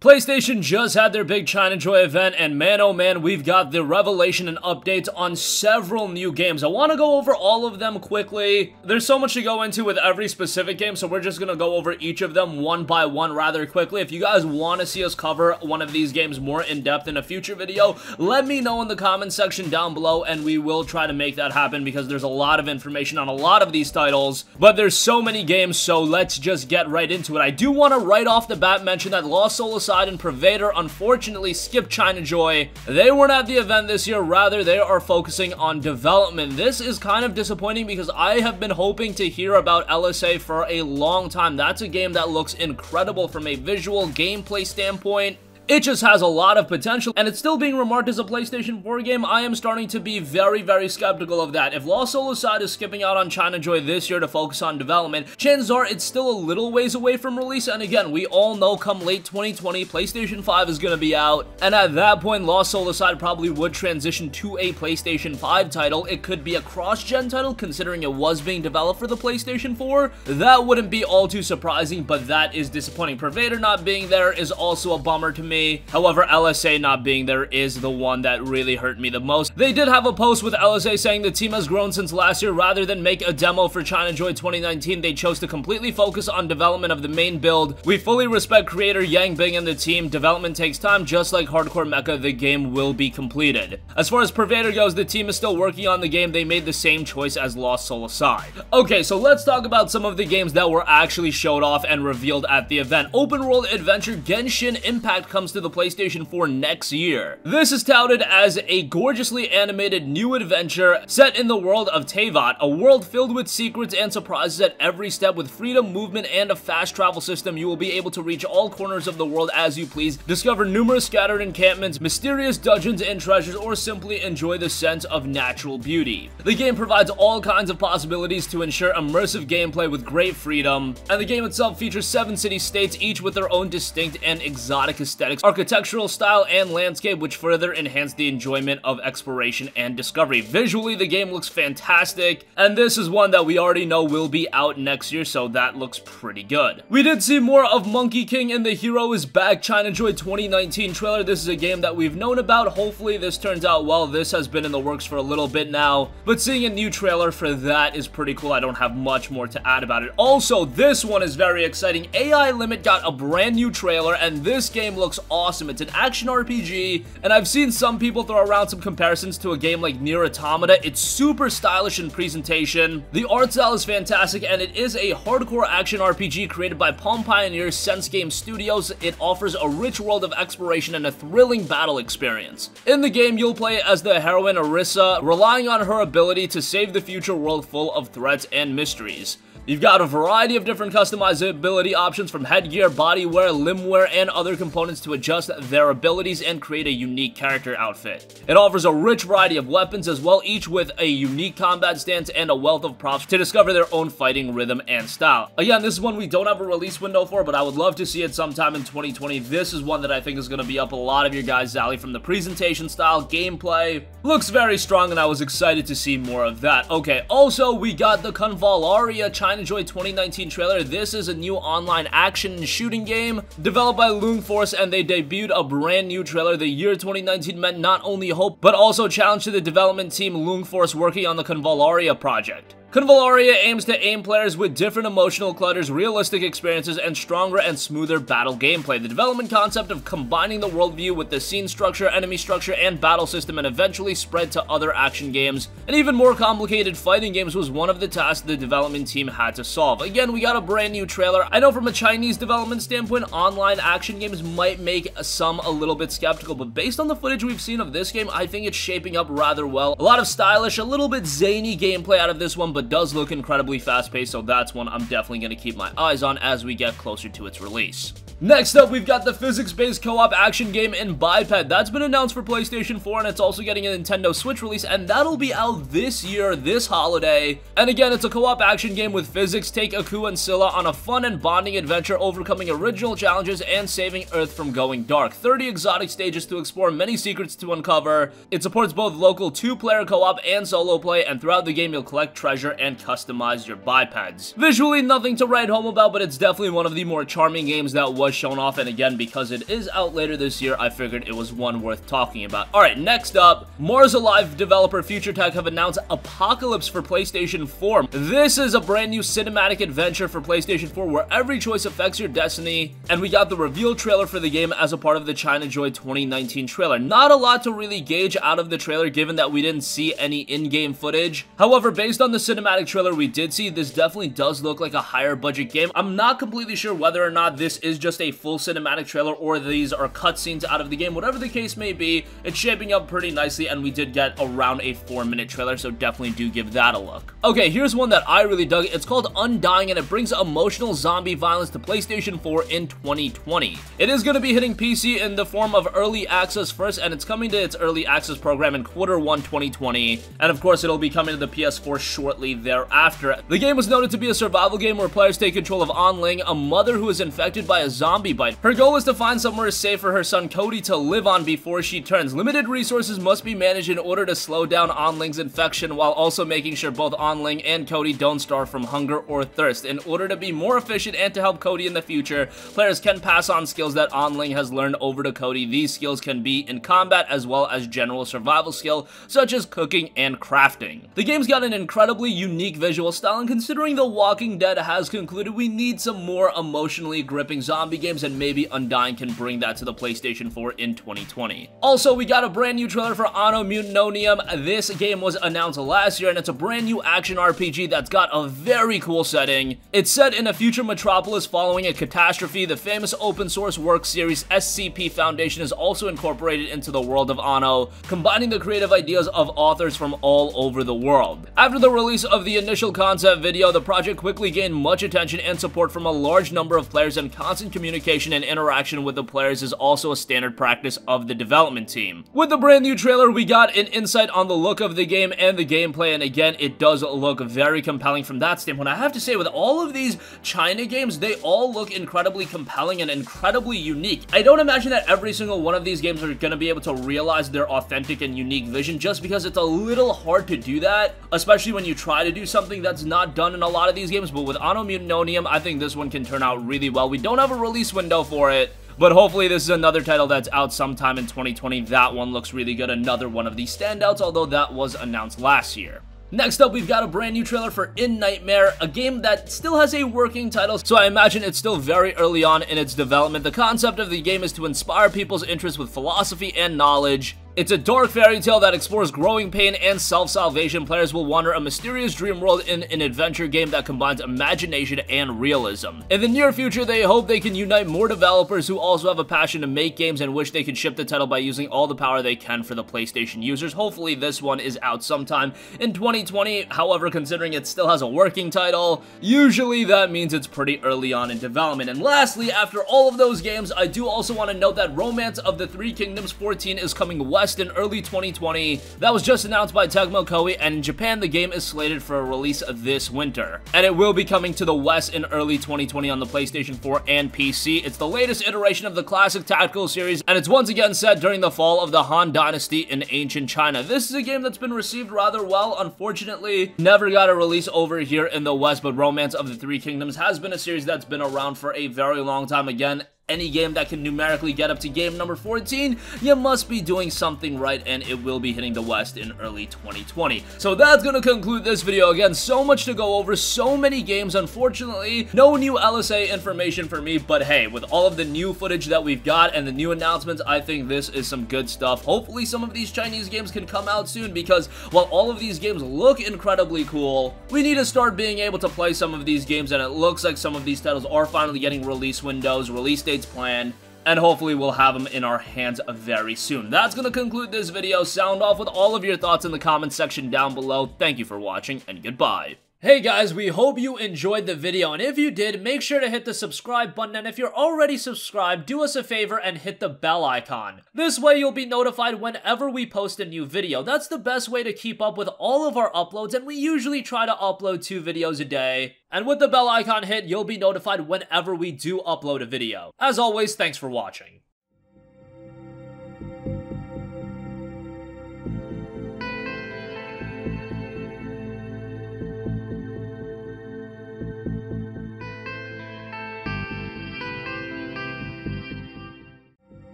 PlayStation just had their big China Joy event, and man oh man, we've got the revelation and updates on several new games. I want to go over all of them quickly. There's so much to go into with every specific game, so we're just going to go over each of them one by one rather quickly. If you guys want to see us cover one of these games more in depth in a future video, let me know in the comment section down below, and we will try to make that happen because there's a lot of information on a lot of these titles, but there's so many games, so let's just get right into it. I do want to right off the bat mention that Lost Soul and Pervader unfortunately skipped China Joy. They weren't at the event this year, rather they are focusing on development. This is kind of disappointing because I have been hoping to hear about LSA for a long time. That's a game that looks incredible from a visual gameplay standpoint. It just has a lot of potential, and it's still being remarked as a PlayStation 4 game. I am starting to be very, very skeptical of that. If Lost Soul Aside is skipping out on China Joy this year to focus on development, chances are it's still a little ways away from release, and again, we all know come late 2020, PlayStation 5 is going to be out, and at that point, Lost Soul Aside probably would transition to a PlayStation 5 title. It could be a cross-gen title, considering it was being developed for the PlayStation 4. That wouldn't be all too surprising, but that is disappointing. Pervader not being there is also a bummer to me. However, LSA not being there is the one that really hurt me the most. They did have a post with LSA saying the team has grown since last year. Rather than make a demo for China Joy 2019, they chose to completely focus on development of the main build. We fully respect creator Yang Bing and the team. Development takes time, just like Hardcore Mecha, the game will be completed. As far as Pervader goes, the team is still working on the game. They made the same choice as Lost Soul Aside. Okay, so let's talk about some of the games that were actually showed off and revealed at the event. Open world adventure Genshin Impact comes to the PlayStation 4 next year. This is touted as a gorgeously animated new adventure set in the world of Teyvat, a world filled with secrets and surprises at every step. With freedom, movement, and a fast travel system, you will be able to reach all corners of the world as you please, discover numerous scattered encampments, mysterious dungeons and treasures, or simply enjoy the sense of natural beauty. The game provides all kinds of possibilities to ensure immersive gameplay with great freedom, and the game itself features 7 city-states, each with their own distinct and exotic aesthetics, architectural style, and landscape, which further enhance the enjoyment of exploration and discovery. Visually, the game looks fantastic, and this is one that we already know will be out next year, so that looks pretty good. We did see more of Monkey King and the Hero is Back China Joy 2019 trailer. This is a game that we've known about. Hopefully this turns out well. This has been in the works for a little bit now, but seeing a new trailer for that is pretty cool. I don't have much more to add about it. Also, this one is very exciting. Ilimit got a brand new trailer, and this game looks awesome. It's an action RPG, and I've seen some people throw around some comparisons to a game like Nier Automata. It's super stylish in presentation. The art style is fantastic, and it is a hardcore action RPG created by Palm Pioneer Sense Game Studios. It offers a rich world of exploration and a thrilling battle experience. In the game, you'll play as the heroine Arissa, relying on her ability to save the future world full of threats and mysteries. You've got a variety of different customizability options, from headgear, bodywear, limbwear, and other components to adjust their abilities and create a unique character outfit. It offers a rich variety of weapons as well, each with a unique combat stance and a wealth of props to discover their own fighting rhythm and style. Again, this is one we don't have a release window for, but I would love to see it sometime in 2020. This is one that I think is going to be up a lot of your guys' alley from the presentation style, gameplay. Looks very strong, and I was excited to see more of that. Okay, also, we got the Convallaria China Joy 2019 trailer. This is a new online action and shooting game developed by Loong Force, and they debuted a brand new trailer. The year 2019 meant not only hope, but also challenge to the development team Loong Force working on the Convallaria project. Convallaria aims to aim players with different emotional clutters, realistic experiences, and stronger and smoother battle gameplay. The development concept of combining the worldview with the scene structure, enemy structure, and battle system, and eventually spread to other action games and even more complicated fighting games, was one of the tasks the development team had to solve. Again, we got a brand new trailer. I know from a Chinese development standpoint, online action games might make some a little bit skeptical, but based on the footage we've seen of this game, I think it's shaping up rather well. A lot of stylish, a little bit zany gameplay out of this one, but does look incredibly fast-paced, so that's one I'm definitely going to keep my eyes on as we get closer to its release. Next up, we've got the physics-based co-op action game InBiped. That's been announced for PlayStation 4, and it's also getting a Nintendo Switch release, and that'll be out this year, this holiday. And again, it's a co-op action game with physics. Take Aku and Scylla on a fun and bonding adventure, overcoming original challenges and saving Earth from going dark. 30 exotic stages to explore, many secrets to uncover. It supports both local 2-player co-op and solo play, and throughout the game, you'll collect treasure and customize your bipeds. Visually, nothing to write home about, but it's definitely one of the more charming games that was was shown off, and again, because it is out later this year, I figured it was one worth talking about. Alright, next up, Mars Alive developer Future Tech have announced Apocalypse for PlayStation 4. This is a brand new cinematic adventure for PlayStation 4 where every choice affects your destiny, and we got the reveal trailer for the game as a part of the China Joy 2019 trailer. Not a lot to really gauge out of the trailer given that we didn't see any in-game footage. However, based on the cinematic trailer we did see, this definitely does look like a higher budget game. I'm not completely sure whether or not this is just a full cinematic trailer or these are cutscenes out of the game. Whatever the case may be, it's shaping up pretty nicely, and we did get around a 4-minute trailer, so definitely do give that a look. Okay, here's one that I really dug. It's called Undying, and it brings emotional zombie violence to PlayStation 4 in 2020. It is going to be hitting PC in the form of early access first, and it's coming to its early access program in Q1 2020, and of course it'll be coming to the PS4 shortly thereafter. The game was noted to be a survival game where players take control of Onling, a mother who is infected by a zombie bite. Her goal is to find somewhere safe for her son Cody to live on before she turns. Limited resources must be managed in order to slow down Onling's infection while also making sure both Onling and Cody don't starve from hunger or thirst. In order to be more efficient and to help Cody in the future, players can pass on skills that Onling has learned over to Cody. These skills can be in combat as well as general survival skill, such as cooking and crafting. The game's got an incredibly unique visual style, and considering The Walking Dead has concluded, we need some more emotionally gripping zombie games, and maybe Undying can bring that to the PlayStation 4 in 2020. Also, we got a brand new trailer for Automutant. This game was announced last year, and it's a brand new action RPG that's got a very cool setting. It's set in a future metropolis following a catastrophe. The famous open source work series SCP Foundation is also incorporated into the world of Anno, combining the creative ideas of authors from all over the world. After the release of the initial concept video, the project quickly gained much attention and support from a large number of players, and constant communication and interaction with the players is also a standard practice of the development team. With the brand new trailer, we got an insight on the look of the game and the gameplay, and again, it does look very compelling from that standpoint. I have to say, with all of these China games, they all look incredibly compelling and incredibly unique. I don't imagine that every single one of these games are going to be able to realize their authentic and unique vision, just because it's a little hard to do that, especially when you try to do something that's not done in a lot of these games. But with Automutant, I think this one can turn out really well. We don't have a release window for it, but hopefully this is another title that's out sometime in 2020. That one looks really good. Another one of these standouts, although that was announced last year. Next up, we've got a brand new trailer for In Nightmare, a game that still has a working title, so I imagine it's still very early on in its development. The concept of the game is to inspire people's interest with philosophy and knowledge. It's a dark fairy tale that explores growing pain and self-salvation. Players will wander a mysterious dream world in an adventure game that combines imagination and realism. In the near future, they hope they can unite more developers who also have a passion to make games and wish they could ship the title by using all the power they can for the PlayStation users. Hopefully this one is out sometime in 2020. However, considering it still has a working title, usually that means it's pretty early on in development. And lastly, after all of those games, I do also want to note that Romance of the Three Kingdoms 14 is coming west in early 2020. That was just announced by Tecmo Koei, and in Japan the game is slated for a release this winter, and it will be coming to the West in early 2020 on the PlayStation 4 and PC. It's the latest iteration of the classic tactical series, and it's once again set during the fall of the Han Dynasty in ancient China. This is a game that's been received rather well. Unfortunately, never got a release over here in the West, but Romance of the Three Kingdoms has been a series that's been around for a very long time. Again, any game that can numerically get up to game number 14, you must be doing something right, and it will be hitting the West in early 2020. So that's gonna conclude this video. Again, so much to go over, so many games. Unfortunately, no new LSA information for me, but hey, with all of the new footage that we've got and the new announcements, I think this is some good stuff. Hopefully some of these Chinese games can come out soon, because while all of these games look incredibly cool, we need to start being able to play some of these games, and it looks like some of these titles are finally getting release windows, release dates planned, and hopefully we'll have them in our hands very soon. That's going to conclude this video. Sound off with all of your thoughts in the comment section down below. Thank you for watching, and goodbye. Hey guys, we hope you enjoyed the video, and if you did, make sure to hit the subscribe button, and if you're already subscribed, do us a favor and hit the bell icon. This way you'll be notified whenever we post a new video. That's the best way to keep up with all of our uploads, and we usually try to upload 2 videos a day. And with the bell icon hit, you'll be notified whenever we do upload a video. As always, thanks for watching.